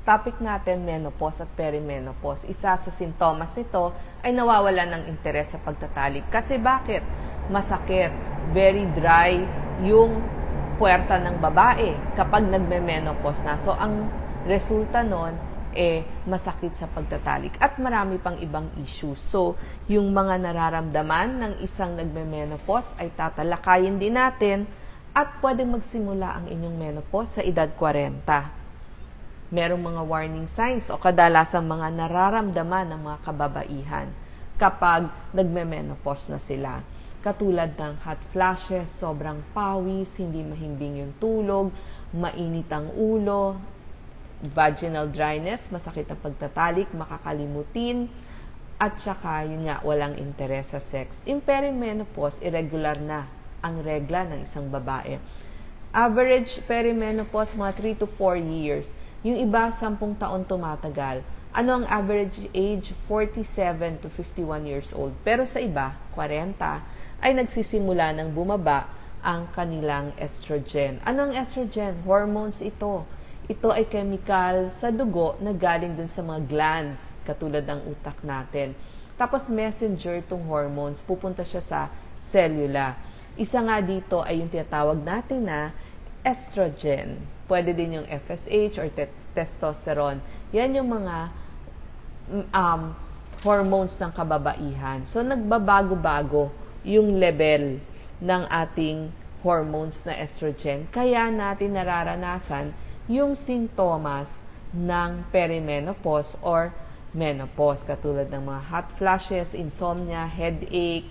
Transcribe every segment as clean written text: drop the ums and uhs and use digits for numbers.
topic natin, menopause at perimenopause. Isa sa sintomas nito ay nawawalan ng interes sa pagtatalik. Kasi bakit? Masakit, very dry yung puwerta ng babae kapag nagme-menopause na. So, ang resulta nun, masakit sa pagtatalik. At marami pang ibang issues. So, yung mga nararamdaman ng isang nagme-menopause ay tatalakayin din natin at pwede magsimula ang inyong menopause sa edad 40. Merong mga warning signs o kadalasang mga nararamdaman ng mga kababaihan kapag nagme-menopause na sila. Katulad ng hot flashes, sobrang pawis, hindi mahimbing yung tulog, mainit ang ulo, vaginal dryness, masakit ang pagtatalik, makakalimutin, at saka yun nga, walang interes sa sex. In perimenopause, irregular na ang regla ng isang babae. Average perimenopause, mga 3 to 4 years. Yung iba, 10 taon tumatagal. Ano ang average age? 47 to 51 years old. Pero sa iba, 40, ay nagsisimula ng bumaba ang kanilang estrogen. Ano ang estrogen? Hormones ito. Ito ay chemical sa dugo na galing dun sa mga glands, katulad ng utak natin. Tapos messenger tong hormones, pupunta siya sa cellula. Isa nga dito ay yung tinatawag natin na estrogen. Pwede din yung FSH or testosterone. Yan yung mga hormones ng kababaihan. So, nagbabago-bago yung level ng ating hormones na estrogen. Kaya natin nararanasan yung sintomas ng perimenopause or menopause, katulad ng mga hot flashes, insomnia, headache.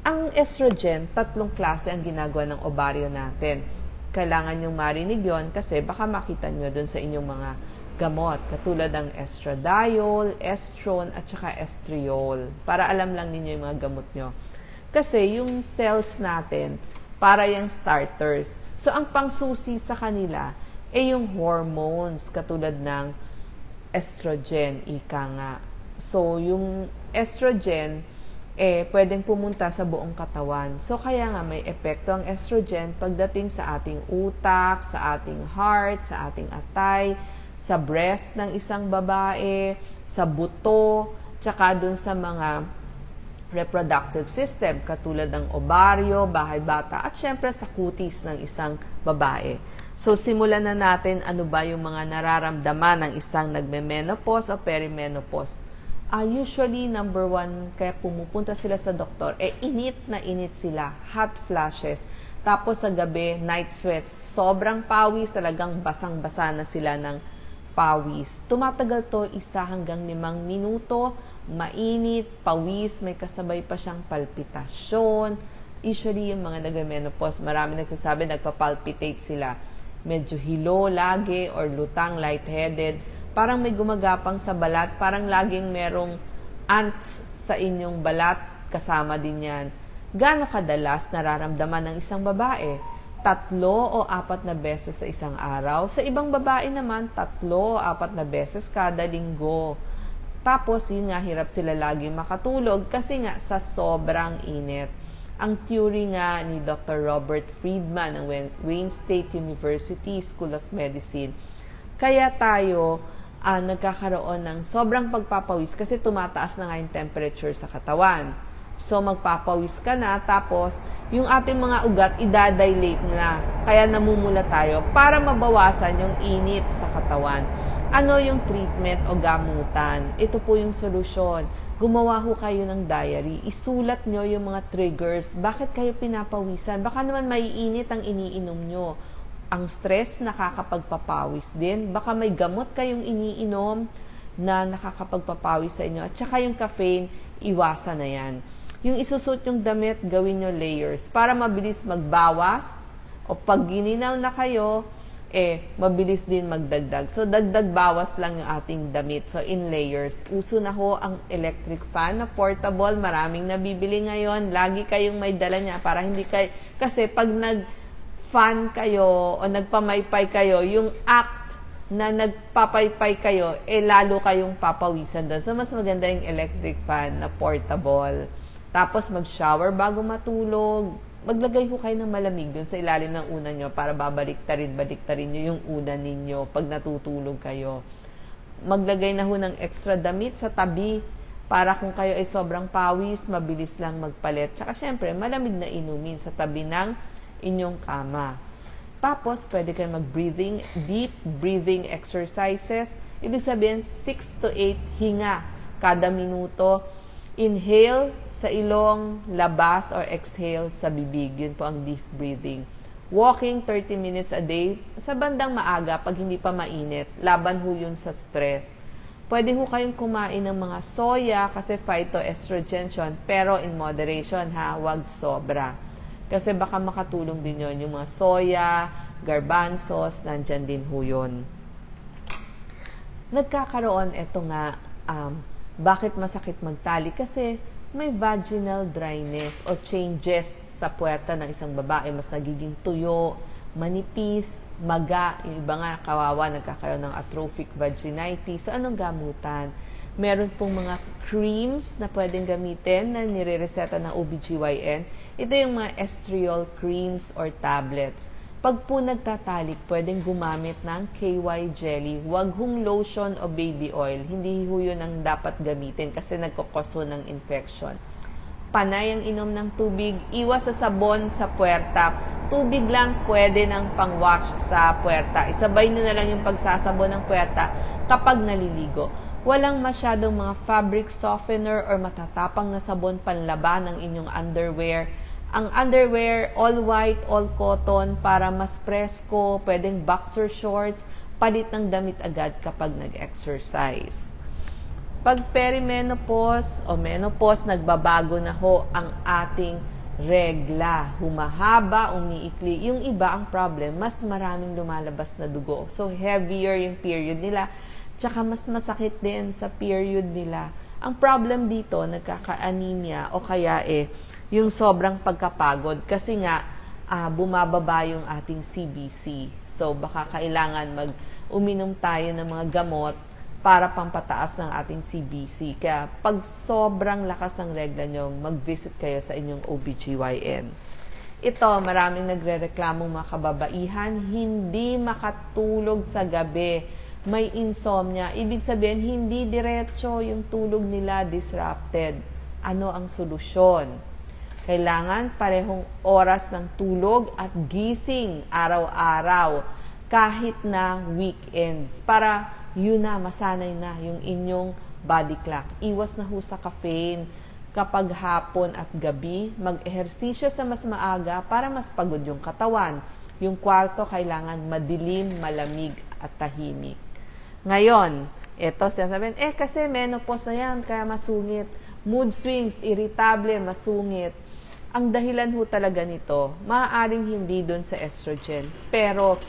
Ang estrogen, 3 klase ang ginagawa ng ovaryo natin. Kailangan nyo marinig yon kasi baka makita nyo dun sa inyong mga gamot, katulad ng estradiol, estron, at saka estriol. Para alam lang ninyo yung mga gamot nyo. Kasi yung cells natin, para yung starters. So, ang pangsusi sa kanila ay yung hormones, katulad ng estrogen, ika nga. So, yung estrogen, pwedeng pumunta sa buong katawan. So, kaya nga may epekto ang estrogen pagdating sa ating utak, sa ating heart, sa ating atay, sa breast ng isang babae, sa buto, tsaka dun sa mga reproductive system, katulad ng ovaryo, bahay bata, at syempre sa kutis ng isang babae. So, simulan na natin ano ba yung mga nararamdaman ng isang nagme-menopause o perimenopause. Usually, number 1, kaya pumupunta sila sa doktor, init na init sila, hot flashes. Tapos sa gabi, night sweats, sobrang pawis, talagang basang-basa na sila ng pawis. Tumatagal to 1 hanggang 5 minuto, mainit, pawis, may kasabay pa siyang palpitasyon. Usually, yung mga nagme-menopause, marami nagsasabi, nagpa-palpitate sila. Medyo hilo lagi or lutang, lightheaded. Parang may gumagapang sa balat, parang laging merong ants sa inyong balat, kasama din yan. Gaano kadalas nararamdaman ng isang babae? 3 o 4 na beses sa isang araw. Sa ibang babae naman, 3 o 4 na beses kada linggo. Tapos, yun nga, hirap sila laging makatulog kasi nga sa sobrang init. Ang theory nga ni Dr. Robert Friedman ng Wayne State University School of Medicine. Kaya tayo nagkakaroon ng sobrang pagpapawis kasi tumataas na nga yung temperature sa katawan. So, magpapawis ka na, tapos yung ating mga ugat idadilate na. Kaya namumula tayo para mabawasan yung init sa katawan. Ano yung treatment o gamutan? Ito po yung solusyon. Gumawa ho kayo ng diary. Isulat nyo yung mga triggers. Bakit kayo pinapawisan? Baka naman maiinit ang iniinom nyo. Ang stress, nakakapagpapawis din. Baka may gamot kayong iniinom na nakakapagpapawis sa inyo. At saka yung caffeine, iwasan na yan. Yung isusot yung damit, gawin nyo layers. Para mabilis magbawas o pag gininaw na kayo, mabilis din magdagdag. So, dagdag-bawas lang yung ating damit. So, in layers. Uso na ho ang electric fan na portable. Maraming nabibili ngayon. Lagi kayong may dala niya para hindi kayo... Kasi pag fan kayo o nagpamaypay kayo, yung act na nagpapaypay kayo, lalo kayong papawisan doon. So, mas maganda yung electric fan na portable. Tapos, mag-shower bago matulog. maglagay ho kayo ng malamig dun sa ilalim ng unan nyo para baliktarin nyo yung unan ninyo pag natutulog kayo. Maglagay na ho ng extra damit sa tabi para kung kayo ay sobrang pawis, mabilis lang magpalit. Tsaka syempre, malamig na inumin sa tabi ng inyong kama. Tapos, pwede kayo deep breathing exercises. Ibig sabihin, 6 to 8 hinga kada minuto. Inhale sa ilong, labas or exhale sa bibig. Yun po ang deep breathing. Walking 30 minutes a day sa bandang maaga pag hindi pa mainit. Laban ho yun sa stress. Pwede ho kayong kumain ng mga soya kasi phytoestrogen yun, pero in moderation ha, wag sobra. Kasi baka makatulong din yun. Yung mga soya, garbanzos, nandyan din ho yun. Nagkakaroon, eto nga, bakit masakit magtali? Kasi may vaginal dryness o changes sa puwerta ng isang babae. Mas nagiging tuyo, manipis, maga. Yung iba nga, kawawa, nagkakaroon ng atrophic vaginitis. So, anong gamutan? Meron pong mga creams na pwedeng gamitin na nire-reseta ng OBGYN. Ito yung mga estriol creams or tablets. Pag po nagtatalik, pwedeng gumamit ng KY jelly. Huwag hong lotion o baby oil. Hindi ho yun ang dapat gamitin kasi nagkokoso ng infection. Panay ang inom ng tubig. Iwas sa sabon sa puwerta. Tubig lang pwede ng pang-wash sa puwerta. Isabay nyo na lang yung pagsasabon ng puwerta kapag naliligo. Walang masyadong mga fabric softener or matatapang na sabon panlaba ng inyong underwear. Ang underwear, all white, all cotton, para mas presko, pwedeng boxer shorts, palit ng damit agad kapag nag-exercise. Pag perimenopause o menopause, nagbabago na ho ang ating regla. Humahaba, umiikli. Yung iba ang problem, mas maraming lumalabas na dugo. So, heavier yung period nila. Tsaka mas masakit din sa period nila. Ang problem dito, nagkaka-anemia o kaya yung sobrang pagkapagod. Kasi nga, bumababa yung ating CBC. So, baka kailangan uminom tayo ng mga gamot para pampataas ng ating CBC. Kaya pag sobrang lakas ng regla nyo, mag-visit kayo sa inyong OBGYN. Ito, maraming nagre-reklamong mga kababaihan, hindi makatulog sa gabi, may insomnia. Ibig sabihin, hindi diretso yung tulog nila disrupted. Ano ang solusyon? Kailangan parehong oras ng tulog at gising araw-araw kahit na weekends para yun na, masanay na yung inyong body clock. Iwas na ho sa caffeine kapag hapon at gabi. Mag-ehersisyo sa mas maaga para mas pagod yung katawan. Yung kwarto kailangan madilim, malamig at tahimik. Ngayon, eto sinasabihin, kasi menopause na yan, kaya masungit. Mood swings, irritable, masungit. Ang dahilan ho talaga nito, maaaring hindi doon sa estrogen, pero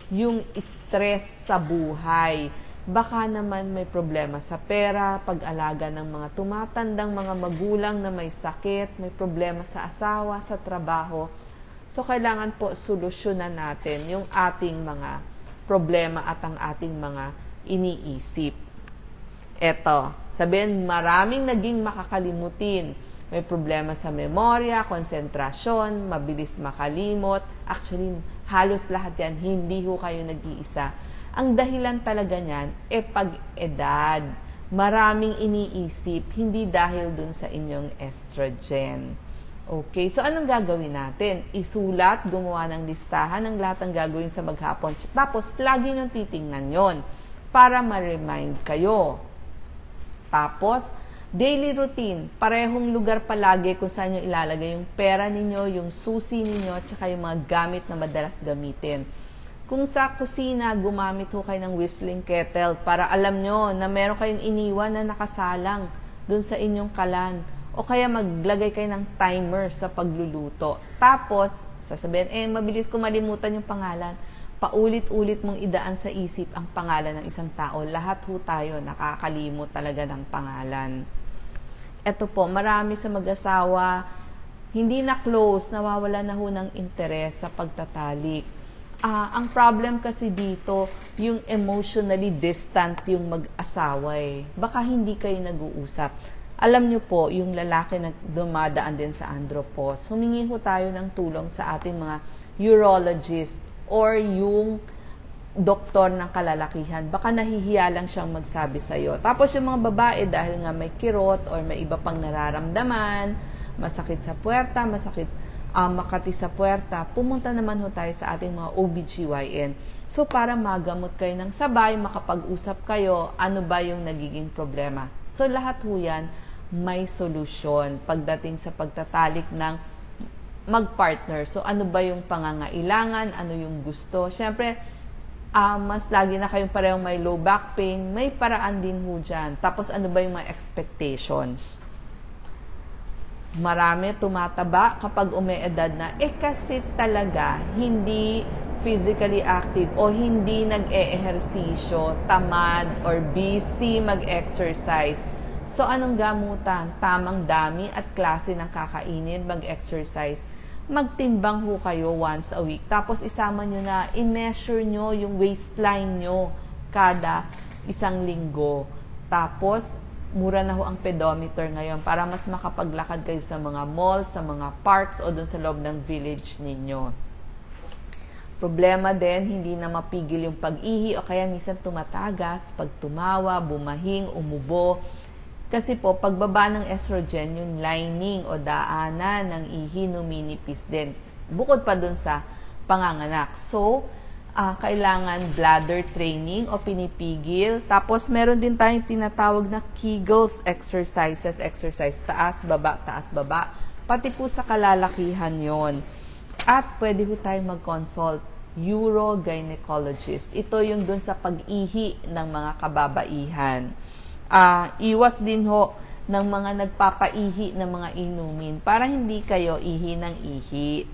yung stress sa buhay. Baka naman may problema sa pera, pag-alaga ng mga tumatandang mga magulang na may sakit, may problema sa asawa, sa trabaho. So, kailangan po solusyonan natin yung ating mga problema at ang ating mga iniisip. Eto, sabihin, maraming naging makakalimutin. May problema sa memorya, konsentrasyon, mabilis makalimot. Actually, halos lahat yan, hindi ho kayo nag-iisa. Ang dahilan talaga niyan, pag-edad. Maraming iniisip, hindi dahil dun sa inyong estrogen. Okay, so anong gagawin natin? Isulat, gumawa ng listahan ng lahat ng gagawin sa maghapon. Tapos, lagi nyo titingnan yon para ma-remind kayo. Tapos, daily routine, parehong lugar palagi kung saan nyo ilalagay yung pera ninyo, yung susi ninyo, at saka yung mga gamit na madalas gamitin. Kung sa kusina, gumamit ho kayo ng whistling kettle para alam nyo na meron kayong iniwan na nakasalang dun sa inyong kalan. O kaya maglagay kayo ng timer sa pagluluto. Tapos, sasabihin, mabilis ko malimutan yung pangalan. Paulit-ulit mong idaan sa isip ang pangalan ng isang tao. Lahat ho tayo nakakalimot talaga ng pangalan. Eto po, marami sa mag-asawa, hindi na close, nawawala na ho ng interes sa pagtatalik. Ang problem kasi dito, yung emotionally distant yung mag-asawa. Baka hindi kayo nag-uusap. Alam nyo po, yung lalaki na dumadaan din sa andropause, humingi ho tayo ng tulong sa ating mga urologist or yung doktor ng kalalakihan. Baka nahihiya lang siyang magsabi sa'yo. Tapos yung mga babae, dahil nga may kirot or may iba pang nararamdaman, masakit sa puwerta, makati sa puwerta, pumunta naman ho tayo sa ating mga OBGYN. So, para magamot kayo ng sabay, makapag-usap kayo, ano ba yung nagiging problema. So, lahat ho yan, may solusyon pagdating sa pagtatalik ng mag-partner. So, ano ba yung pangangailangan, ano yung gusto. Siyempre, mas lagi na kayong parehong may low back pain, may paraan din ho dyan. Tapos, ano ba yung mga expectations? Marami tumataba kapag umeedad na, kasi talaga hindi physically active o hindi nag-e-ehersisyo, tamad or busy mag-exercise. So, anong gamutan? Tamang dami at klase ng kakainin, mag-exercise. Magtimbang ho kayo once a week. Tapos, isama nyo na, i-measure nyo yung waistline nyo kada isang linggo. Tapos, mura na ho ang pedometer ngayon para mas makapaglakad kayo sa mga malls, sa mga parks o dun sa loob ng village ninyo. Problema din, hindi na mapigil yung pag-ihi o kaya minsan tumatagas, pag tumawa, bumahing, umubo. Kasi po, pagbaba ng estrogen, yung lining o daanan ng ihi numinipis din. Bukod pa dun sa panganganak. So, kailangan bladder training o pinipigil. Tapos, meron din tayong tinatawag na Kegels exercises. Taas, baba. Pati po sa kalalakihan yon. At pwede ho tayong mag-consult urogynecologist. Ito yung dun sa pag-ihi ng mga kababaihan. Iwas din ho ng mga nagpapaihi ng mga inumin para hindi kayo ihi ng ihi.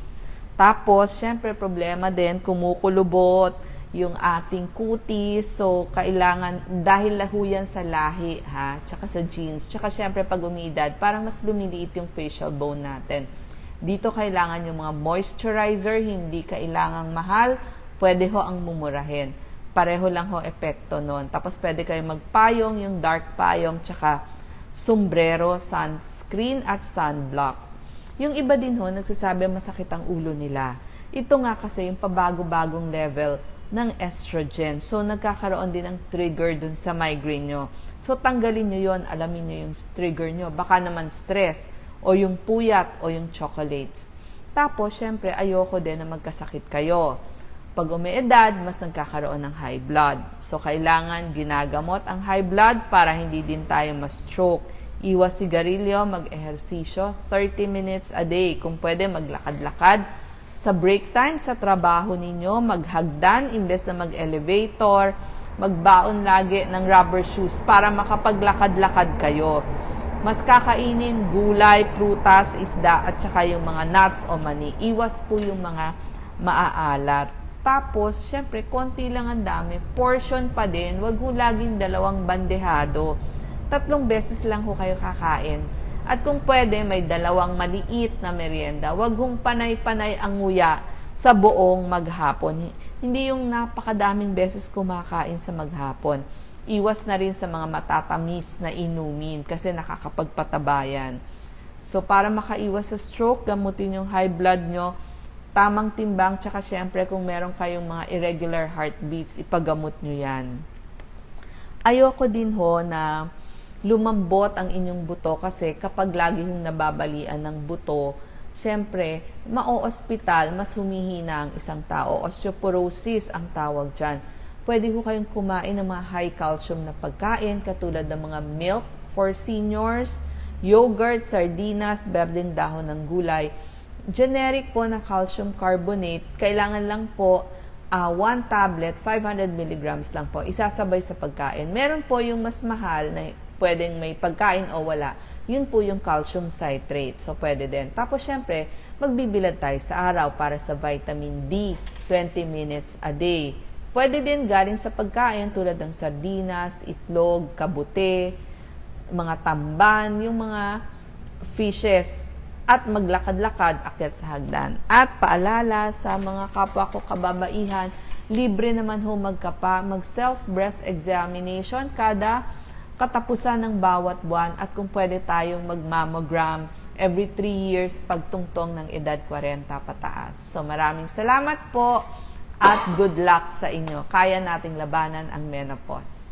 Tapos, syempre, problema din, kumukulubot yung ating kutis. So, kailangan, dahil lahuyan sa lahi, tsaka sa genes. Tsaka, syempre, pag umidad, parang mas lumiliit yung facial bone natin. Dito, kailangan yung mga moisturizer, hindi kailangang mahal. Pwede ho ang mumurahin. Pareho lang ho epekto nun. Tapos, pwede kayo magpayong, yung dark payong, tsaka sombrero, sunscreen, at sunblocks. Yung iba din ho, nagsasabi masakit ang ulo nila. Ito nga kasi yung pabago-bagong level ng estrogen. So, nagkakaroon din ng trigger dun sa migraine nyo. So, tanggalin nyo yon, alamin nyo yung trigger nyo. Baka naman stress, o yung puyat, o yung chocolates. Tapos, syempre, ayoko din na magkasakit kayo. Pag umeedad, mas nagkakaroon ng high blood. So, kailangan ginagamot ang high blood para hindi din tayo ma-stroke. Iwas sigarilyo, mag-ehersisyo, 30 minutes a day. Kung pwede, maglakad-lakad. Sa break time, sa trabaho ninyo, maghagdan, imbes na mag-elevator, magbaon lagi ng rubber shoes para makapaglakad-lakad kayo. Mas kakainin gulay, prutas, isda, at saka yung mga nuts o mani. Iwas po yung mga maaalat. Tapos, syempre, konti lang ang dami. Portion pa din. Wag ho laging 2 bandehado. 3 beses lang ho kayo kakain. At kung pwede, may 2 maliit na merienda. Wag hong panay-panay ang nguya sa buong maghapon. Hindi yung napakadaming beses kumakain sa maghapon. Iwas na rin sa mga matatamis na inumin kasi nakakapagpatabayan. So, para makaiwas sa stroke, gamutin yung high blood nyo, tamang timbang, tsaka syempre kung meron kayong mga irregular heartbeats, ipagamot nyo yan. Ayoko din ho na lumambot ang inyong buto kasi kapag lagi yung nababalian ng buto, syempre, ma-o-hospital, mas humihina ang isang tao. Osteoporosis ang tawag dyan. Pwede ho kayong kumain ng mga high calcium na pagkain katulad ng mga milk for seniors, yogurt, sardinas, berdeng dahon ng gulay. Generic po na calcium carbonate, kailangan lang po 1 tablet, 500 milligrams lang po, isasabay sa pagkain. Meron po yung mas mahal na pwedeng may pagkain o wala. Yun po yung calcium citrate. So, pwede din. Tapos, syempre, magbibilad tayo sa araw para sa vitamin D, 20 minutes a day. Pwede din galing sa pagkain tulad ng sardinas, itlog, kabute, mga tamban, yung mga fishes, at maglakad-lakad akyat sa hagdan. At paalala sa mga kapwa ko kababaihan, libre naman ho magkapa, mag-self-breast examination kada katapusan ng bawat buwan at kung pwede tayong mag-mammogram every 3 years pagtungtong ng edad 40 pataas. So maraming salamat po at good luck sa inyo. Kaya nating labanan ang menopause.